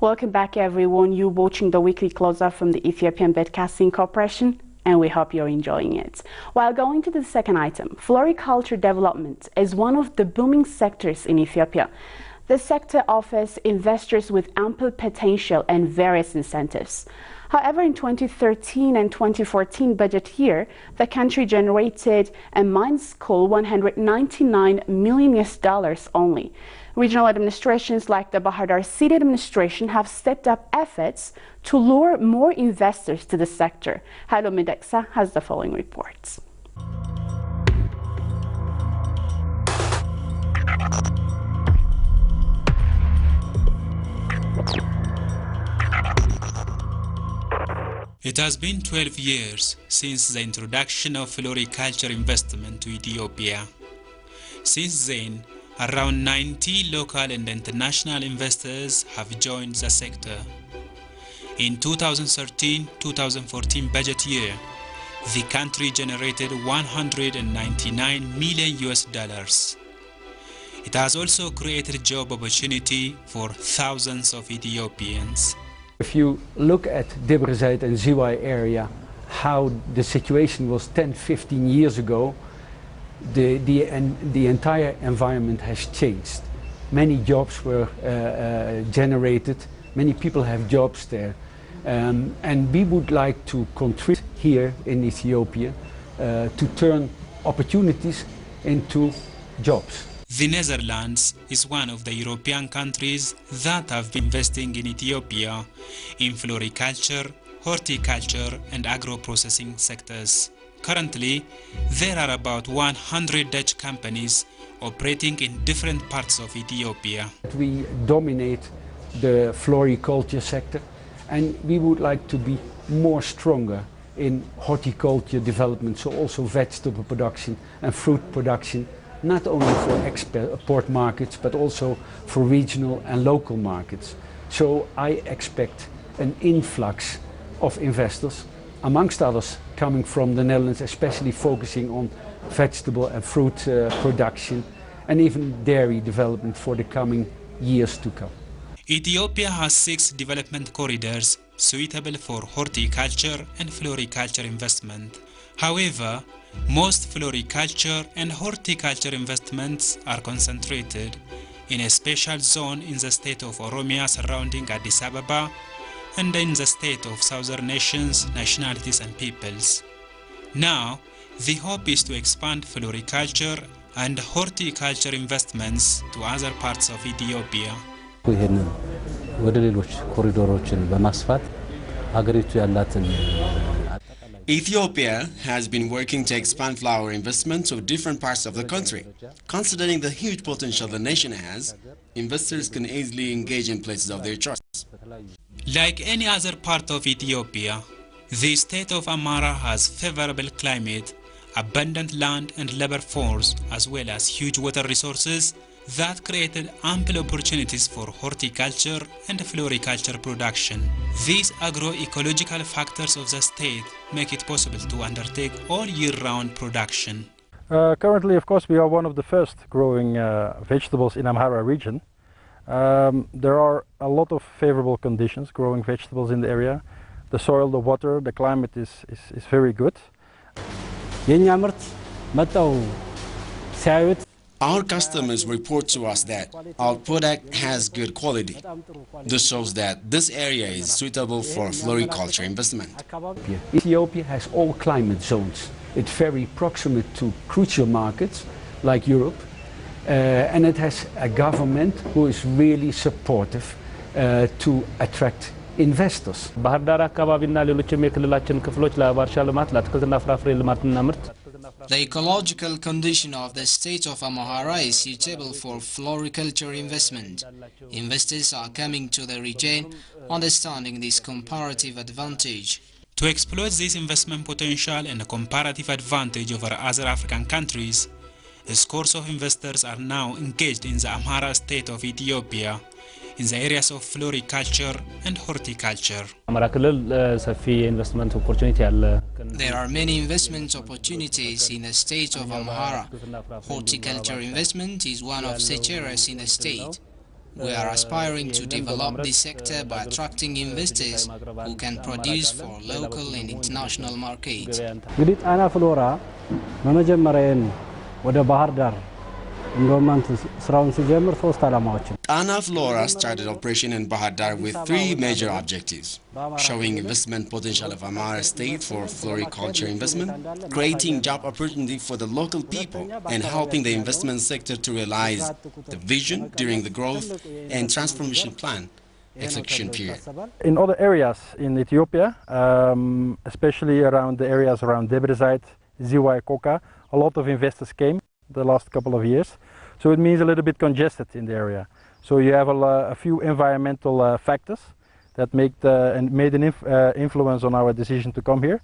Welcome back, everyone. You're watching the weekly close-up from the Ethiopian Broadcasting Corporation, and we hope you're enjoying it. While going to the second item, floriculture development is one of the booming sectors in Ethiopia. The sector offers investors with ample potential and various incentives. However, in 2013 and 2014 budget year, the country generated a minuscule $199 million only. Regional administrations like the Bahar Dar City administration have stepped up efforts to lure more investors to the sector. Hailo Medeksa has the following reports. It has been 12 years since the introduction of floriculture investment to Ethiopia. Since then, around 90 local and international investors have joined the sector. In 2013-2014 budget year, the country generated $199 million. It has also created job opportunity for thousands of Ethiopians. If you look at Debrezeit and Ziway area, how the situation was 10-15 years ago, the entire environment has changed. Many jobs were generated, many people have jobs there, and we would like to contribute here in Ethiopia to turn opportunities into jobs. The Netherlands is one of the European countries that have been investing in Ethiopia in floriculture, horticulture and agro-processing sectors. Currently, there are about 100 Dutch companies operating in different parts of Ethiopia. We dominate the floriculture sector, and we would like to be more stronger in horticulture development, so also vegetable production and fruit production, not only for export markets but also for regional and local markets. So I expect an influx of investors, amongst others coming from the Netherlands, especially focusing on vegetable and fruit production and even dairy development for the coming years to come. Ethiopia has 6 development corridors suitable for horticulture and floriculture investment. However, most floriculture and horticulture investments are concentrated in a special zone in the state of Oromia surrounding Addis Ababa and in the state of southern nations, nationalities and peoples. Now, the hope is to expand floriculture and horticulture investments to other parts of Ethiopia. Ethiopia has been working to expand flower investment to different parts of the country. Considering the huge potential the nation has, investors can easily engage in places of their choice. Like any other part of Ethiopia, the state of Amhara has favorable climate, abundant land and labor force, as well as huge water resources that created ample opportunities for horticulture and floriculture production. These agroecological factors of the state make it possible to undertake all year-round production. Currently, of course, we are one of the first growing vegetables in Amhara region. There are a lot of favorable conditions growing vegetables in the area. The soil, the water, the climate is very good. Our customers report to us that our product has good quality. This shows that this area is suitable for floriculture investment. Ethiopia has all climate zones. It's very proximate to crucial markets like Europe, and it has a government who is really supportive to attract investors. The ecological condition of the state of Amhara is suitable for floriculture investment. Investors are coming to the region, understanding this comparative advantage. To exploit this investment potential and a comparative advantage over other African countries, scores of investors are now engaged in the Amhara state of Ethiopia in the areas of floriculture and horticulture. There are many investment opportunities in the state of Amhara. Horticulture investment is one of such areas in the state. We are aspiring to develop this sector by attracting investors who can produce for local and international markets. እንግዲህ ጣና ፍሎራ በመጀመሪያ ወደ ባህር ዳር ኢንቨስትመንት ስራውን ሲጀምር ሶስት ዓላማዎችን Tana Flora started operation in Bahar Dar with three major objectives: showing investment potential of Amhara state for floriculture investment, creating job opportunity for the local people, and helping the investment sector to realize the vision during the growth and transformation plan execution period. In other areas in Ethiopia, especially around the areas around Debre Zeit, Ziway, Koka, a lot of investors came the last couple of years. So it means a little bit congested in the area. So you have a few environmental factors that made an influence on our decision to come here.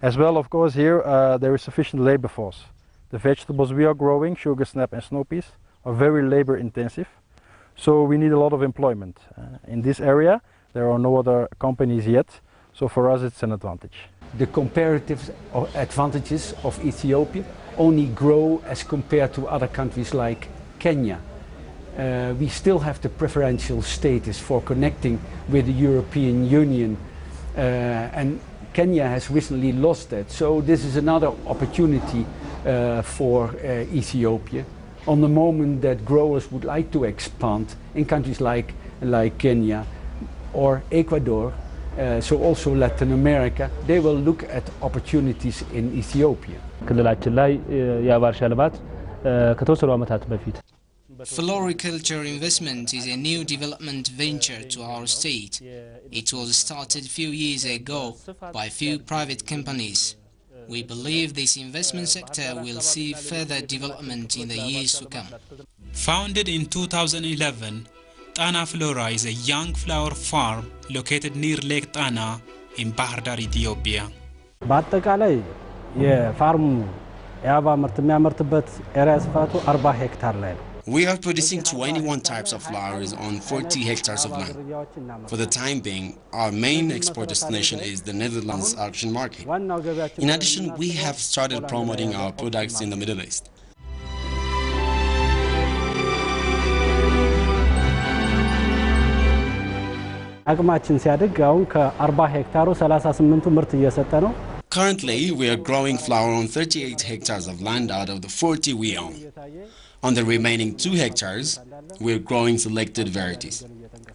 As well, of course, here there is sufficient labor force. The vegetables we are growing, sugar snap and snow peas, are very labor intensive. So we need a lot of employment. In this area, there are no other companies yet. So for us, it's an advantage. The comparative advantages of Ethiopia only grow as compared to other countries like Kenya. We still have the preferential status for connecting with the European Union, and Kenya has recently lost that. So this is another opportunity for Ethiopia. On the moment that growers would like to expand in countries like Kenya or Ecuador, so also Latin America, they will look at opportunities in Ethiopia. ክልላችን ላይ የአባ እርሻ ልማት ከተወሰኑ ዓመታት በፊት Floriculture investment is a new development venture to our state. It was started a few years ago by few private companies. We believe this investment sector will see further development in the years to come. Founded in 2011, Tana Flora is a young flower farm located near Lake Tana in Bahar Dar, Ethiopia. በአጠቃላይ የፋርሙ የአበባ ምርት የሚያመርትበት ኤሪያ ስፋቱ 40 ሄክታር ላይ ነው። We are producing 21 types of flowers on 40 hectares of land. For the time being, our main export destination is the Netherlands auction market. In addition, we have started promoting our products in the Middle East. አቅማችን ሲያድግ አሁን ከ40 ሄክታሩ 38ቱ ምርት እየሰጠ ነው። Currently, we are growing flower on 38 hectares of land out of the 40 we own. On the remaining 2 hectares, we are growing selected varieties.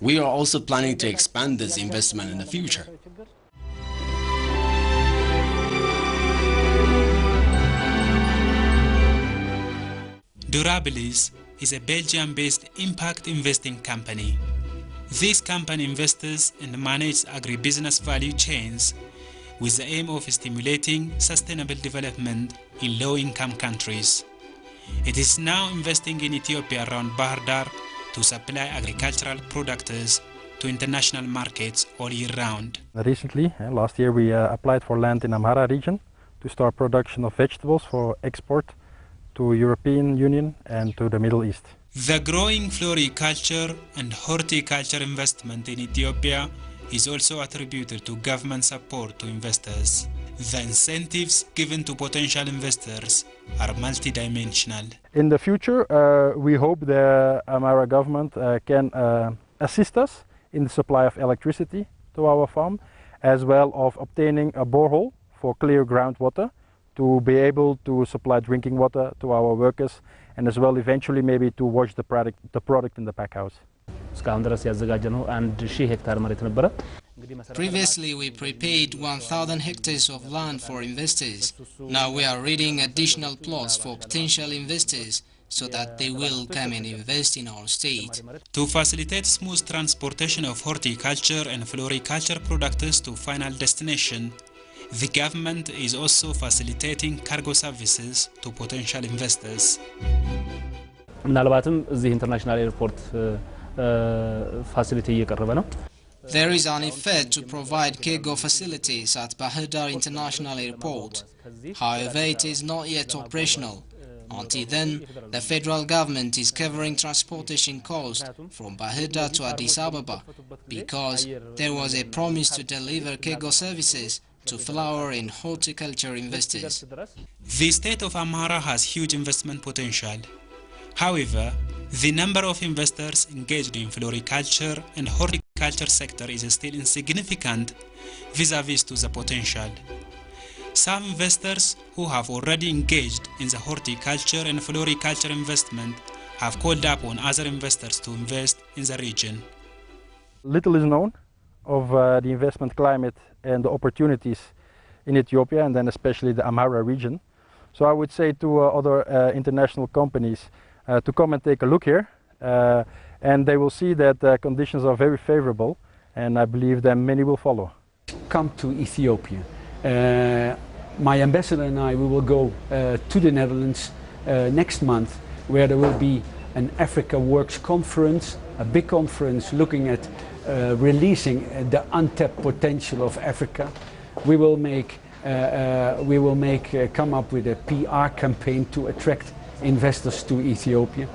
We are also planning to expand this investment in the future. Durabilis is a Belgium-based impact investing company. This company invests and manages agribusiness value chains with the aim of stimulating sustainable development in low-income countries. It is now investing in Ethiopia around Bahar Dar to supply agricultural products to international markets all year round. Recently, last year, we applied for land in Amhara region to start production of vegetables for export to European Union and to the Middle East. The growing floriculture and horticulture investment in Ethiopia is also attributed to government support to investors. The incentives given to potential investors are multidimensional. In the future, we hope the Amhara government can assist us in the supply of electricity to our farm, as well of obtaining a borehole for clear groundwater to be able to supply drinking water to our workers, and as well eventually maybe to wash the product in the pack house. እስካሁን ድረስ ያዘጋጀነው 1000 ሄክታር መሬት ነበረ። Previously, we prepaid 1,000 hectares of land for investors. Now we are reading additional plots for potential investors so that they will come and invest in our state. To facilitate smooth transportation of horticulture and floriculture products to final destination, the government is also facilitating cargo services to potential investors. ምናልባትም እዚህ ኢንተርናሽናል ኤርፖርት ፋሲሊቲ እየቀረበ ነው። There is an effort to provide cargo facilities at Bahar Dar International Airport. However, it is not yet operational. Until then, the federal government is covering transportation costs from Bahar Dar to Addis Ababa because there was a promise to deliver cargo services to flower and horticulture investors. The state of Amhara has huge investment potential. However, The number of investors engaged in floriculture and horticulture sector is still insignificant vis-à-vis to the potential. Some investors who have already engaged in the horticulture and floriculture investment have called upon other investors to invest in the region. Little is known of the investment climate and the opportunities in Ethiopia, and then especially the Amhara region. So I would say to other international companies to come and take a look here, and they will see that conditions are very favorable, and I believe that many will follow. Come to Ethiopia. My ambassador and I, we will go to the Netherlands next month, where there will be an Africa Works conference, a big conference looking at releasing the untapped potential of Africa. We will come up with a PR campaign to attract investors to Ethiopia.